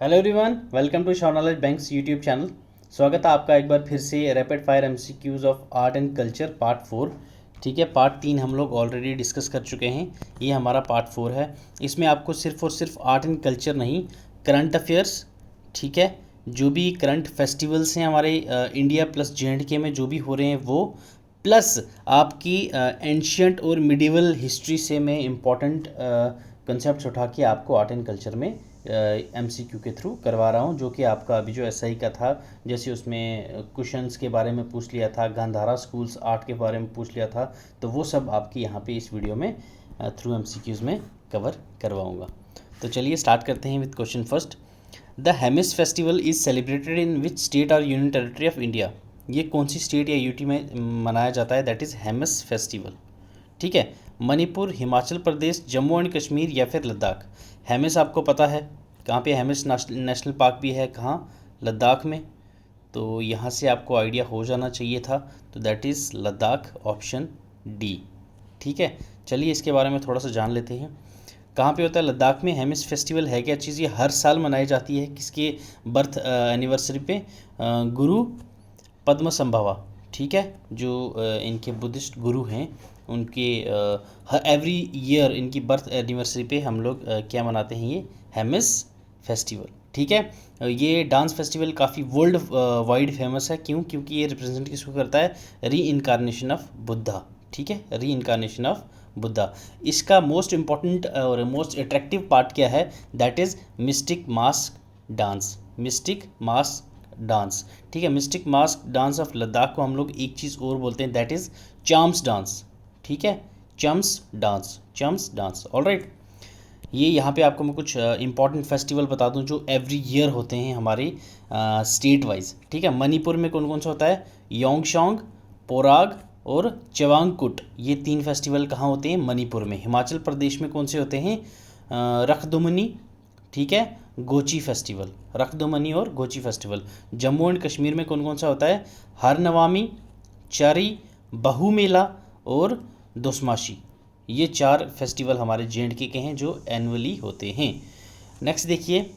Hello everyone, welcome to Shah knowledge banks YouTube channel. स्वागत है आपका एक बार फिर से rapid fire MCQs of art and culture part 4। ठीक है, पार्ट 3 हम लोग ऑलरेडी डिस्कस कर चुके हैं। ये हमारा पार्ट 4 है। इसमें आपको सिर्फ और सिर्फ आर्ट एंड कल्चर नहीं, करंट अफेयर्स, ठीक है, जो भी करंट फेस्टिवल्स हैं हमारे इंडिया प्लस JNK में जो भी हो रहे हैं वो, प्लस आपकी एंशियंट और मिडिवल हिस्ट्री से मैं इम्पॉर्टेंट कंसेप्ट उठा के आपको आर्ट एंड कल्चर में MCQ के थ्रू करवा रहा हूँ, जो कि आपका अभी जो SI का था, जैसे उसमें कुशन्स के बारे में पूछ लिया था, गांधारा स्कूल्स आर्ट के बारे में पूछ लिया था, तो वो सब आपकी यहाँ पे इस वीडियो में थ्रू MCQs में कवर करवाऊँगा। तो चलिए स्टार्ट करते हैं with question first. The Hemis festival is celebrated in which state और यूनियन टेरिटरी ऑफ इंडिया। ये कौन सी स्टेट या यूटी में मनाया जाता है? That is Hemis festival. ठीक है, मणिपुर, हिमाचल प्रदेश, जम्मू एंड कश्मीर या फिर लद्दाख। हेमिस आपको पता है कहाँ पे हेमिस नेशनल पार्क भी है, कहाँ? लद्दाख में। तो यहाँ से आपको आइडिया हो जाना चाहिए था, तो that is Ladakh, option D. ठीक है, चलिए इसके बारे में थोड़ा सा जान लेते हैं। कहाँ पे होता है लद्दाख में? हेमिस फेस्टिवल है क्या चीज़? ये हर साल मनाई जाती है। किसके बर्थ एनिवर्सरी पे? गुरु पद्म संभवा। ठीक है, जो इनके बुद्धिस्ट गुरु हैं, उनके एवरी ईयर इनकी बर्थ एनिवर्सरी पे हम लोग क्या मनाते हैं? ये हेमिस फेस्टिवल। ठीक है, ये डांस फेस्टिवल काफ़ी वर्ल्ड वाइड फेमस है। क्यों? क्योंकि ये रिप्रेजेंट किसको करता है? री इनकारनेशन ऑफ बुद्धा। ठीक है, री इनकारनेशन ऑफ बुद्धा। इसका मोस्ट इम्पॉर्टेंट और मोस्ट अट्रैक्टिव पार्ट क्या है? That is mistake mask dance. Mistake mask dance. ठीक है, mistake mask dance of Ladakh को हम लोग एक चीज़ और बोलते हैं, दैट इज़ चाम्स डांस। ठीक है, chums dance, chums dance. Alright, ये यहाँ पे आपको मैं कुछ इंपॉर्टेंट फेस्टिवल बता दूँ जो एवरी ईयर होते हैं हमारे स्टेट वाइज। ठीक है, मणिपुर में कौन कौन सा होता है? योंगशोंग, पोराग और चवांगकुट। ये 3 फेस्टिवल कहाँ होते हैं? मणिपुर में। हिमाचल प्रदेश में कौन से होते हैं? रखदुमनी, ठीक है, गोची फेस्टिवल, रखदुमनी और गोची फेस्टिवल। जम्मू एंड कश्मीर में कौन कौन सा होता है? हरनवामी, चरी, बहु मेला और दोस्माशी। ये 4 फेस्टिवल हमारे JNK के हैं जो एनुअली होते हैं। नेक्स्ट देखिए,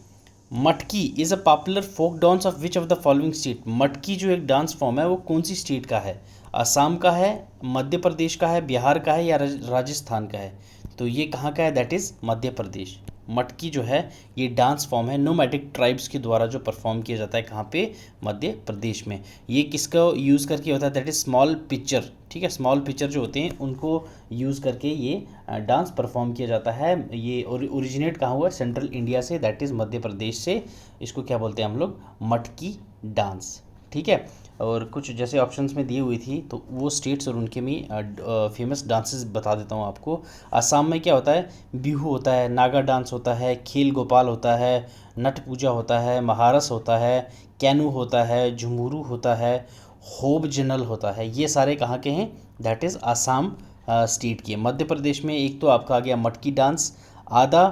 Matki is a popular folk dance of which of the following state. Matki जो एक डांस फॉर्म है वो कौन सी स्टेट का है? असम का है, मध्य प्रदेश का है, बिहार का है या राजस्थान का है? तो ये कहाँ का है? That is Madhya Pradesh. मटकी जो है ये डांस फॉर्म है नोमैडिक ट्राइब्स के द्वारा जो परफॉर्म किया जाता है। कहाँ पे? मध्य प्रदेश में। ये किसको यूज़ करके होता है? That is small picture. ठीक है, स्मॉल पिक्चर जो होते हैं उनको यूज़ करके ये डांस परफॉर्म किया जाता है। ये ओरिजिनेट कहाँ हुआ? सेंट्रल इंडिया से, दैट इज़ मध्य प्रदेश से। इसको क्या बोलते हैं हम लोग? मटकी डांस। ठीक है, और कुछ जैसे ऑप्शंस में दी हुई थी तो वो स्टेट्स और उनके में फेमस डांसेस बता देता हूँ आपको। असम में क्या होता है? बिहू होता है, नागा डांस होता है, खेल गोपाल होता है, नट पूजा होता है, महारस होता है, कैनू होता है, झुमुरू होता है, होब जनल होता है। ये सारे कहाँ के हैं? दैट इज़ आसाम स्टेट के। मध्य प्रदेश में एक तो आपका आ गया मटकी डांस, आधा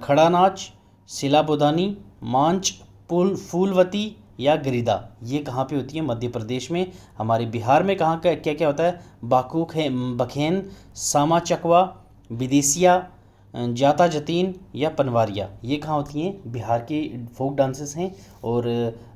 खड़ा नाच, सिलाबोदानी, मांच, फूलवती या गिरिदा। ये कहाँ पे होती है? मध्य प्रदेश में। हमारे बिहार में कहाँ का क्या क्या होता है? बाकूख है, बखेन, सामा चकवा, विदेसिया, जाता जतीन या पनवारिया। ये कहाँ होती हैं? बिहार के फोक डांसेस हैं। और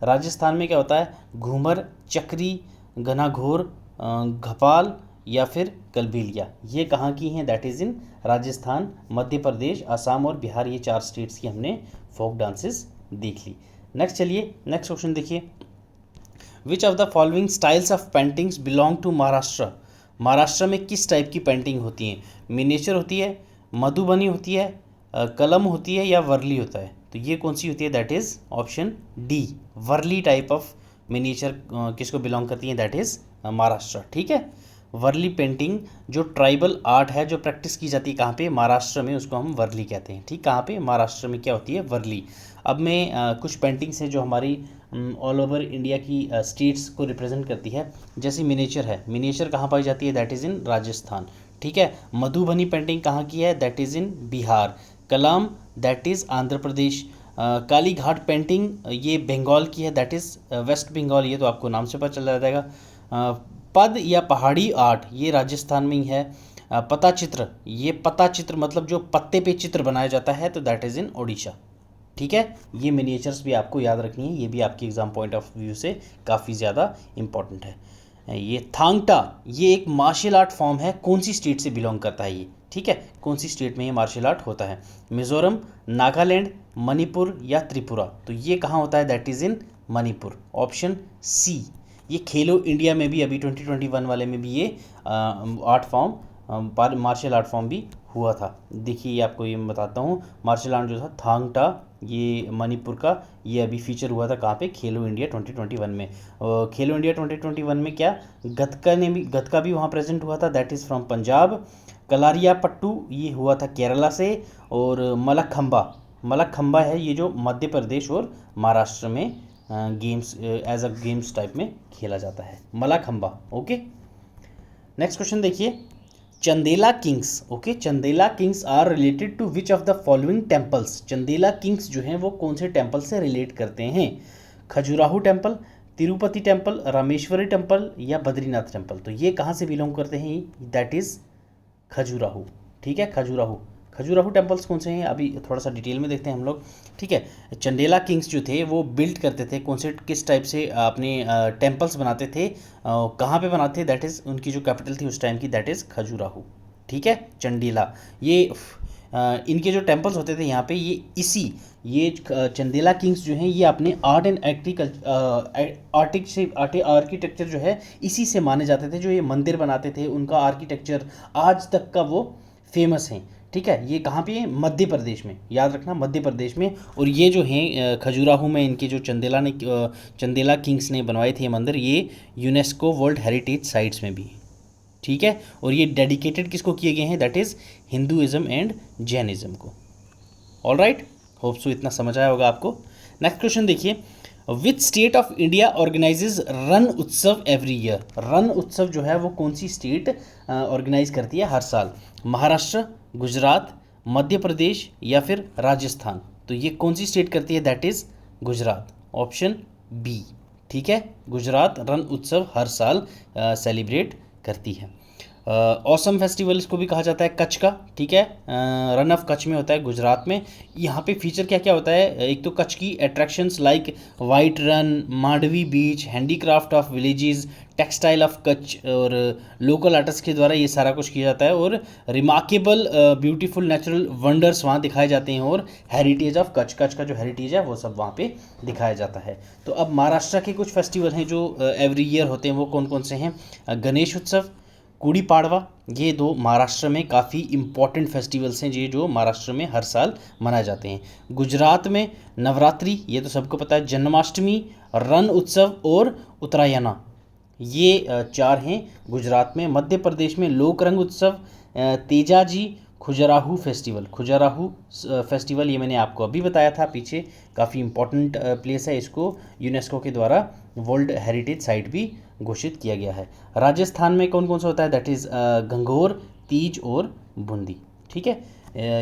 राजस्थान में क्या होता है? घूमर, चक्री, घनाघोर, घपाल या फिर कलबेलिया। ये कहाँ की हैं? दैट इज़ इन राजस्थान, मध्य प्रदेश, असम और बिहार। ये 4 स्टेट्स की हमने फोक डांसेस देख ली। नेक्स्ट चलिए, नेक्स्ट क्वेश्चन देखिए। Which of the following styles of paintings belong to Maharashtra. Maharashtra में किस टाइप की पेंटिंग होती है? मिनिएचर होती है, मधुबनी होती है, कलम होती है या वर्ली होता है? तो ये कौन सी होती है? That is option D, Warli type of miniature किसको बिलोंग करती है? That is Maharashtra. ठीक है, वर्ली पेंटिंग जो ट्राइबल आर्ट है जो प्रैक्टिस की जाती है कहाँ पे? महाराष्ट्र में, उसको हम वर्ली कहते हैं। ठीक, कहाँ पे? महाराष्ट्र में क्या होती है? वर्ली। अब मैं कुछ पेंटिंग्स हैं जो हमारी ऑल ओवर इंडिया की स्टेट्स को रिप्रेजेंट करती है। जैसे मिनिएचर है, मिनिएचर कहाँ पाई जाती है? दैट इज़ इन राजस्थान। ठीक है, मधुबनी पेंटिंग कहाँ की है? That is in Bihar. Kalam that is Andhra Pradesh. Kali Ghat painting ये बंगाल की है, दैट इज़ वेस्ट बंगाल। ये तो आपको नाम से पता चल जाएगा। पद या पहाड़ी आर्ट ये राजस्थान में ही है। पता चित्र, ये पता चित्र मतलब जो पत्ते पे चित्र बनाया जाता है, तो दैट इज़ इन ओडिशा। ठीक है, ये मिनिएचर्स भी आपको याद रखनी है, ये भी आपके एग्जाम पॉइंट ऑफ व्यू से काफ़ी ज़्यादा इंपॉर्टेंट है। ये थांगटा, ये एक मार्शल आर्ट फॉर्म है, कौन सी स्टेट से बिलोंग करता है ये, ठीक है, कौन सी स्टेट में ये मार्शल आर्ट होता है, मिज़ोरम, नागालैंड, मणिपुर या त्रिपुरा। तो ये कहाँ होता है, that is in Manipur, option C. ये खेलो इंडिया में भी अभी 2021 वाले में भी ये art form, martial art form भी हुआ था। देखिए ये आपको ये मैं बताता हूँ, मार्शल आर्ट जो था थांगटा, ये मणिपुर का, ये अभी फीचर हुआ था कहाँ पे, खेलो इंडिया 2021 में। खेलो इंडिया 2021 में क्या, गतका भी वहाँ प्रेजेंट हुआ था, that is from Punjab. Kalaripayattu ये हुआ था केरला से, और मलखंबा है ये जो मध्य प्रदेश और महाराष्ट्र में games as a games type में खेला जाता है, मलखंबा। ओके, नेक्स्ट क्वेश्चन देखिए, Chandela kings. Okay, Chandela kings are related to which of the following temples. Chandela kings जो हैं वो कौन से टेम्पल से रिलेट करते हैं, Khajuraho temple, Tirupati temple, Rameshwari temple या बद्रीनाथ टेम्पल। तो ये कहाँ से बिलोंग करते हैं, दैट इज़ खजुराहो। ठीक है, खजुराहो टेम्पल्स कौन से हैं अभी थोड़ा सा डिटेल में देखते हैं हम लोग। ठीक है, चंदेला किंग्स जो थे वो बिल्ड करते थे कौन से, किस टाइप से अपने टेम्पल्स बनाते थे, कहाँ पे बनाते थे, दैट इज़ उनकी जो कैपिटल थी उस टाइम की, दैट इज़ खजुराहो। ठीक है, चंदेला, ये इनके जो टेम्पल्स होते थे यहाँ पे, ये चंदेला किंग्स जो हैं ये अपने आर्ट एंड आर्किटेक्चर जो है इसी से माने जाते थे। जो ये मंदिर बनाते थे उनका आर्किटेक्चर आज तक का वो फेमस हैं। ठीक है, ये कहाँ पे है, मध्य प्रदेश में, याद रखना मध्य प्रदेश में। और ये जो हैं खजुराहो में इनके जो चंदेला किंग्स ने बनवाए थे ये मंदिर, ये यूनेस्को वर्ल्ड हेरिटेज साइट्स में भी है। ठीक है, और ये डेडिकेटेड किसको किए गए हैं, that is Hinduism and Jainism को। ऑल राइट, होप सो इतना समझ आया होगा आपको। नेक्स्ट क्वेश्चन देखिए, which state of India organises रण उत्सव एवरी ईयर। रण उत्सव जो है वो कौन सी स्टेट ऑर्गेनाइज करती है हर साल, महाराष्ट्र, गुजरात, मध्य प्रदेश या फिर राजस्थान। तो ये कौन सी स्टेट करती है, that is Gujarat, option B. ठीक है, गुजरात रण उत्सव हर साल सेलिब्रेट करती है। ऑसम फेस्टिवल इसको भी कहा जाता है कच्छ का। ठीक है, रन ऑफ कच्छ में होता है गुजरात में। यहाँ पे फीचर क्या क्या होता है, एक तो कच्छ की attractions like white Rann, Mandvi beach, handicraft of villages, textile of Kutch, और लोकल आर्टिस्ट के द्वारा ये सारा कुछ किया जाता है। और रिमार्केबल ब्यूटीफुल नेचुरल वंडर्स वहाँ दिखाए जाते हैं, और हेरिटेज ऑफ कच्छ का जो हेरिटेज है वो सब वहाँ पे दिखाया जाता है। तो अब महाराष्ट्र के कुछ फेस्टिवल हैं जो एवरी ईयर होते हैं, वो कौन कौन से हैं, गणेश उत्सव, गुड़ी पाड़वा, ये दो महाराष्ट्र में काफ़ी इम्पॉर्टेंट फेस्टिवल्स हैं ये जो महाराष्ट्र में हर साल मनाए जाते हैं। गुजरात में नवरात्रि, ये तो सबको पता है, जन्माष्टमी, रण उत्सव और उत्तरायणा, ये चार हैं गुजरात में। मध्य प्रदेश में लोक रंग उत्सव, तेजाजी, खजुराहो फेस्टिवल ये मैंने आपको अभी बताया था पीछे, काफ़ी इम्पोर्टेंट प्लेस है, इसको यूनेस्को के द्वारा वर्ल्ड हेरिटेज साइट भी घोषित किया गया है। राजस्थान में कौन कौन सा होता है, दैट इज़ गंगोर, तीज और बूंदी। ठीक है,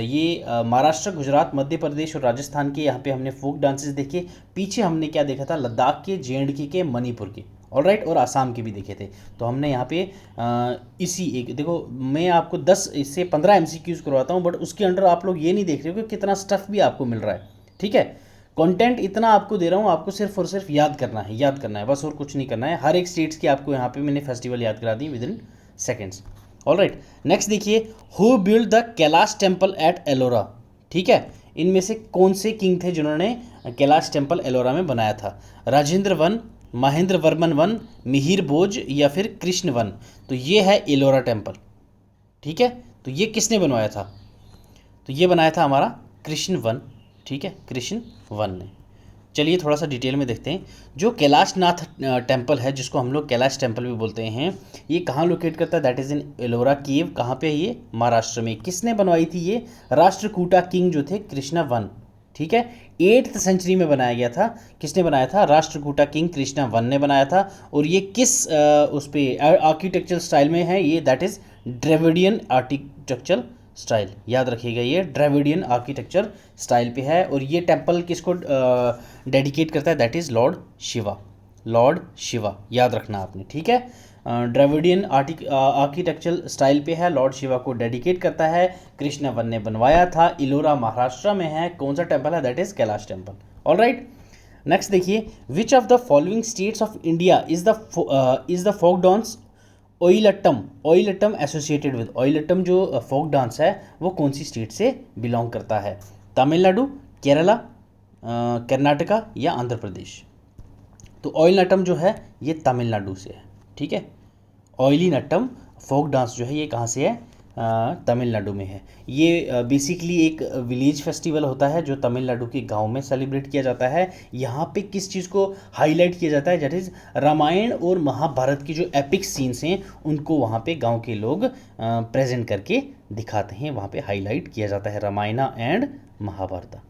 ये महाराष्ट्र, गुजरात, मध्य प्रदेश और राजस्थान के यहाँ पे हमने फोक डांसेस देखे। पीछे हमने क्या देखा था, लद्दाख के, JNK के, मणिपुर के, ऑल राइट, और आसाम के भी देखे थे। तो हमने यहाँ पे इसी एक, देखो मैं आपको 10 इससे 15 MCQs करवाता हूँ, बट उसके अंडर आप लोग ये नहीं देख रहे हो कि कितना स्टफ भी आपको मिल रहा है। ठीक है, कंटेंट इतना आपको दे रहा हूँ, आपको सिर्फ और सिर्फ याद करना है बस, और कुछ नहीं करना है। हर एक स्टेट्स की आपको यहाँ पे मैंने फेस्टिवल याद करा दी within seconds. All right, next देखिए, who build the Kailash temple at Ellora. ठीक है, इनमें से कौन से किंग थे जिन्होंने कैलाश टेम्पल एलोरा में बनाया था, राजेंद्र वन, महेंद्र वर्मन वन, मिहिर भोज या फिर कृष्ण वन। तो ये है एलोरा टेम्पल। ठीक है, तो ये किसने बनवाया था, तो ये बनाया था हमारा कृष्ण वन। ठीक है, कृष्ण वन ने। चलिए थोड़ा सा डिटेल में देखते हैं। जो कैलाशनाथ टेम्पल है, जिसको हम लोग कैलाश टेम्पल भी बोलते हैं, ये कहाँ लोकेट करता है, दैट इज़ इन एलोरा केव। कहाँ पे है ये, महाराष्ट्र में। किसने बनवाई थी ये, राष्ट्रकूटा किंग जो थे कृष्णा वन। ठीक है, 8th सेंचुरी में बनाया गया था। किसने बनाया था, राष्ट्रकूटा किंग कृष्णा वन ने बनाया था। और ये किस उस पर आर्किटेक्चरल स्टाइल में है ये, that is Dravidian architectural style. याद रखिएगा, ये ड्रेविडियन आर्किटेक्चर स्टाइल पे है। और ये टेम्पल किसको डेडिकेट करता है, दैट इज़ लॉर्ड शिवा, याद रखना आपने। ठीक है, द्रविडियन आर्किटेक्चरल स्टाइल पे है, लॉर्ड शिवा को डेडिकेट करता है, कृष्ण वन ने बनवाया था, इलोरा महाराष्ट्र में है, कौन सा टेम्पल है, that is Kailash temple. All right, next देखिए, which of the following states of India is the folk dance Oyilattam associated with, Oyilattam जो फोक डांस है वो कौन सी स्टेट से बिलोंग करता है, तमिलनाडु, केरला, कर्नाटका या आंध्र प्रदेश। तो ऑयल नटम जो है ये तमिलनाडु से है, ठीक है। ऑयली नटम फोक डांस जो है ये कहाँ से है, तमिलनाडु में है। ये बेसिकली एक विलेज फेस्टिवल होता है जो तमिलनाडु के गांव में सेलिब्रेट किया जाता है। यहाँ पे किस चीज़ को हाईलाइट किया जाता है, दैट इज़ रामायण और महाभारत की जो एपिक सीन्स हैं उनको वहाँ पे गांव के लोग प्रेजेंट करके दिखाते हैं, वहाँ पे हाईलाइट किया जाता है Ramayana and Mahabharat.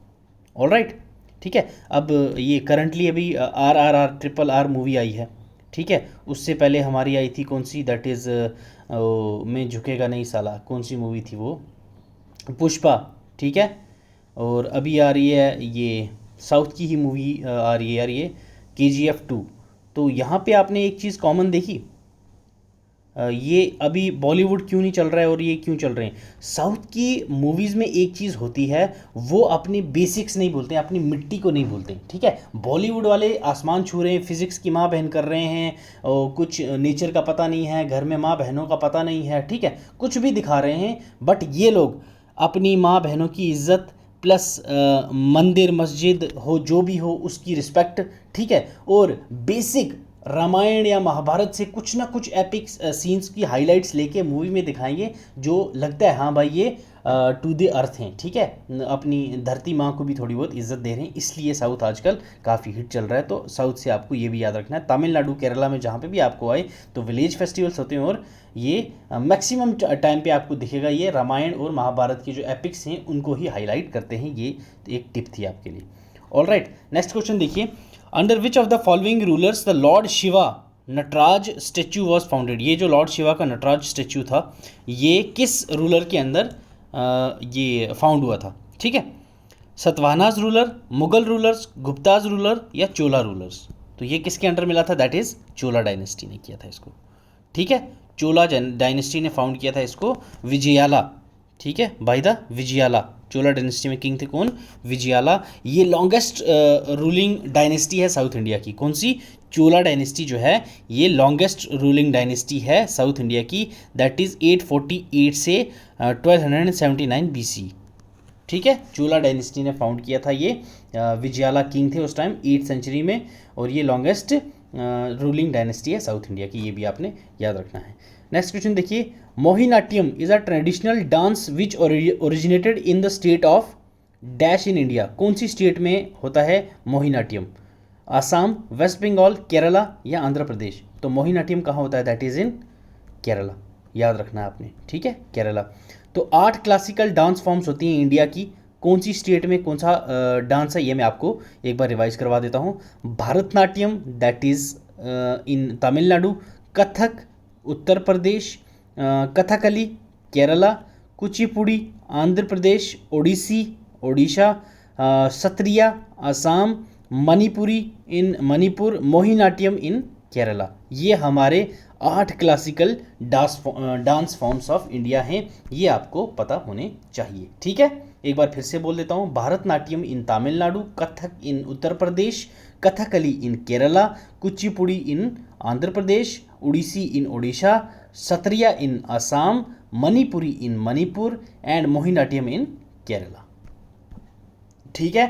All right, ठीक है। अब ये करंटली अभी RRR मूवी आई है, ठीक है। उससे पहले हमारी आई थी कौन सी, दैट इज़ मैं झुकेगा नहीं साला, कौन सी मूवी थी वो, पुष्पा, ठीक है। और अभी आ रही है ये साउथ की ही मूवी आ रही है यार, ये KGF 2। तो यहाँ पे आपने एक चीज़ कॉमन देखी, ये अभी बॉलीवुड क्यों नहीं चल रहा है और ये क्यों चल रहे हैं। साउथ की मूवीज़ में एक चीज़ होती है, वो अपनी बेसिक्स नहीं भूलते हैं, अपनी मिट्टी को नहीं भूलते हैं, ठीक है। बॉलीवुड वाले आसमान छू रहे हैं, फिजिक्स की माँ बहन कर रहे हैं, और कुछ नेचर का पता नहीं है, घर में माँ बहनों का पता नहीं है, ठीक है, कुछ भी दिखा रहे हैं। बट ये लोग अपनी माँ बहनों की इज्जत प्लस मंदिर मस्जिद हो जो भी हो उसकी रिस्पेक्ट, ठीक है, और बेसिक रामायण या महाभारत से कुछ ना कुछ एपिक सीन्स की हाइलाइट्स लेके मूवी में दिखाएंगे, जो लगता है हाँ भाई ये टू द अर्थ हैं, ठीक है, अपनी धरती माँ को भी थोड़ी बहुत इज्जत दे रहे हैं। इसलिए साउथ आजकल काफ़ी हिट चल रहा है। तो साउथ से आपको ये भी याद रखना है, तमिलनाडु केरला में जहाँ पे भी आपको आए तो विलेज फेस्टिवल्स होते हैं, और ये मैक्सिमम टाइम पे आपको दिखेगा, ये रामायण और महाभारत के जो एपिक्स हैं उनको ही हाईलाइट करते हैं। ये एक टिप थी आपके लिए। ऑल राइट, नेक्स्ट क्वेश्चन देखिए, under which of the following rulers the lord Shiva Nataraja statue was founded. ये जो लॉर्ड शिवा का नटराज स्टेच्यू था ये किस रूलर के अंदर ये फाउंड हुआ था, ठीक है। Satavahanas ruler, Mughal rulers, Gupta's ruler या चोला रूलर्स। तो ये किसके अंडर मिला था, दैट इज चोला डायनेस्टी ने किया था इसको, ठीक है। चोला डायनेस्टी ने फाउंड किया था इसको, विजयाला, ठीक है, बाय द विजयाला। चोला डायनेस्टी में किंग थे कौन, विजयाला। ये लॉन्गेस्ट रूलिंग डायनेस्टी है साउथ इंडिया की, कौन सी, चोला डायनेस्टी जो है ये लॉन्गेस्ट रूलिंग डायनेस्टी है साउथ इंडिया की, दैट इज़ 848 से 1279 BC, ठीक है। चोला डायनेस्टी ने फाउंड किया था ये, विजयाला किंग थे उस टाइम 8th सेंचुरी में, और ये लॉन्गेस्ट रूलिंग डायनेस्टी है साउथ इंडिया की, ये भी आपने याद रखना है। नेक्स्ट क्वेश्चन देखिए, Mohiniyattam is a traditional dance which originated in the state of dash in India. कौन सी स्टेट में होता है मोहिनाट्यम, आसाम, वेस्ट बंगाल, केरला या आंध्र प्रदेश। तो मोहिनाट्यम कहाँ होता है, दैट इज इन केरला, याद रखना है आपने, ठीक है, केरला। तो 8 क्लासिकल डांस फॉर्म्स होती हैं इंडिया की, कौन सी स्टेट में कौन सा डांस है ये मैं आपको एक बार रिवाइज करवा देता हूँ। Bharatanatyam that is in Tamil Nadu, Kathak Uttar Pradesh, Kathakali Kerala, Kuchipudi Andhra Pradesh, Odissi Odisha, Sattriya Assam, Manipuri in Manipur, Mohiniyattam in Kerala. ये हमारे 8 classical dance forms of India हैं, ये आपको पता होने चाहिए, ठीक है। एक बार फिर से बोल देता हूँ, भरतनाट्यम इन तमिलनाडु, कथक इन उत्तर प्रदेश, कथकली इन केरला, कुचिपुड़ी इन आंध्र प्रदेश, उड़ीसी इन ओडिशा, सत्रिया इन Assam, Manipuri in Manipur and Mohiniyattam in Kerala, ठीक है।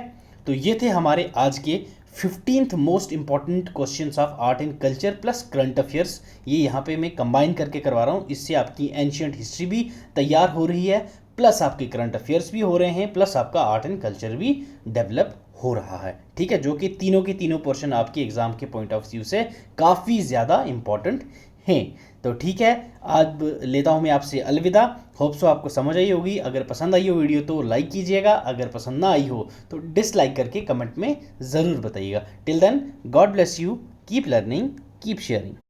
तो ये थे हमारे आज के 15th most important questions of art and culture plus current affairs. ये यहाँ पे मैं कंबाइन करके करवा रहा हूँ, इससे आपकी एंशियंट हिस्ट्री भी तैयार हो रही है, प्लस आपके करंट अफेयर्स भी हो रहे हैं, प्लस आपका आर्ट एंड कल्चर भी डेवलप हो रहा है, ठीक है, जो कि तीनों के तीनों पोर्शन आपके एग्जाम के पॉइंट ऑफ व्यू से काफ़ी ज़्यादा इंपॉर्टेंट हैं। तो ठीक है, आज लेता हूँ मैं आपसे अलविदा। होप सो आपको समझ आई होगी। अगर पसंद आई हो वीडियो तो लाइक कीजिएगा, अगर पसंद ना आई हो तो डिसलाइक करके कमेंट में ज़रूर बताइएगा। Till then, god bless you, keep learning, keep sharing.